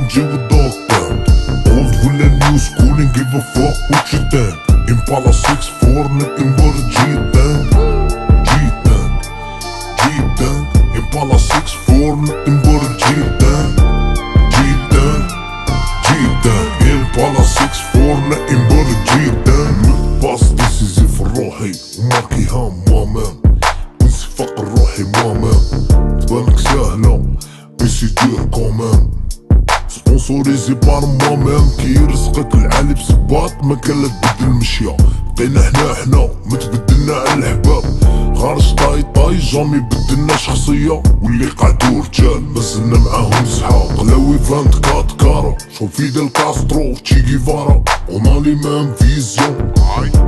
نجيو الدوق بانك old ولا new school and give a fuck what you think Impala 6-4 نتنبر جيتان Impala 6-4 نتنبر جيتان Impala 6-4 نتنبر جيتان باص ديسيزي في روحي وماركيها مامان نسي فقر روحي مامان تبانك سهلة بس يدير كومان سبونسوريزي بار مامان كي يرزقك العالي بسباط ما كان لا تبدل مشيا بقينا حنا ما تبدلنا على الحباب غارش طاي جامي بدلنا شخصية واللي قعدو رجال مازلنا معاهم صحاب قلاوي 24 كارا شوف فيدل كاسترو تشي جيفارا اون لي مام فيزيون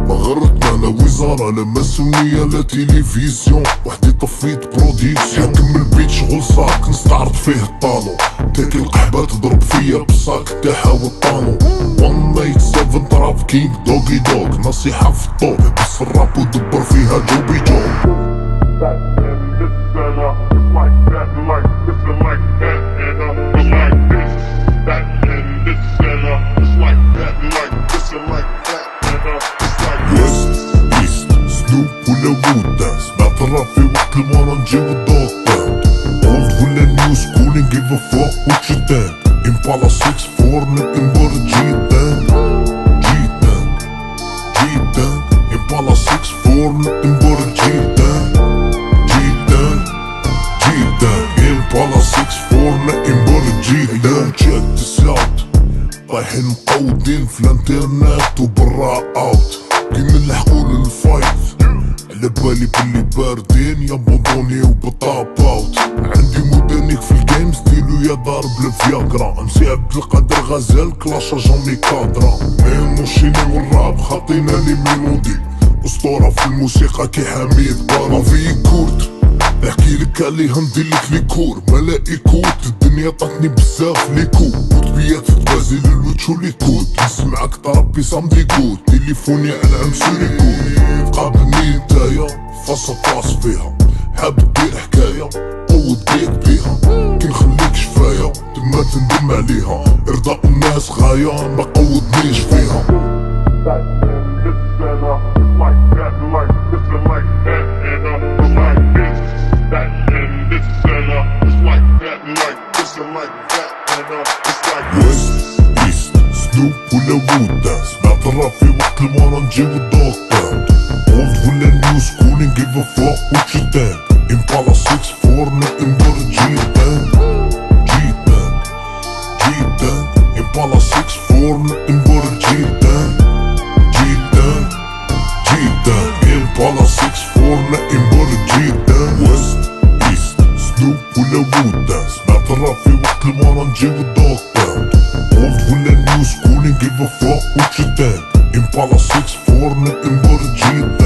ما غرتنا لا وزارة لا مسؤولية لا تيليفزيون وحدي طفيت بروديكسيون حكم البيت شغل صاك نستعرض فيه الطالو تاكل القحبة تضرب فيا بالصاك تاعها والطانو 187 طراب كينج دوغي دوغ نصيحة في الطوب بس الراب ودبر فيها جوبي جو ولا وودا سمعت الراب في وقت المانا نجيو الدوق بانك old ولا new school and give a fuck what you think Impala 6-4 نتنبر جيتان Impala 6-4 نتنبر جيتان Impala 6-4 نتنبر جيتان تشيك this out طايحين مقودين في الانترنت وبرا اوت كي نلحقو للفايت على بالي بلي باردين يابوندوني وبطاب اوت عندي مودرنيك في الجيم ستيلو يا ضارب الفياغرا امسي عبد القادر غزال كلاشا جامي كادرا ايموشيني والراب خاطينا لي ميلودي اسطورة في الموسيقى كي حميد بارا في كورت نحكيلك عليها نديرلك لي كور ملاقي كوت الدنيا طاتني بزاف لي كو كتبيات تبازي للوتش ولي كود نسمعك طربي صامدي كود تليفوني انعم سوري كود قابلني نتايا فاس فاس فيها حاب دير حكاية قوت بيك بيها كي نخليك شفاية تما تندم عليها ارضاء الناس غاية ما قودنيش فيها ولا وودا سمعت الراب في وقت المانا نجيو الدوق بانك old ولا new school and give a fuck what you think Impala 6-4 نتنبر جيتان Impala 6-4 نتنبر جيتان Impala 6-4 نتنبر جيتان ويست ايست سنوب ولا وودا سمعت الراب في وقت المانا نجيو الدوق بانك old ولا new school and give a fuck what you think Impala 6-4 نتنبر جيتان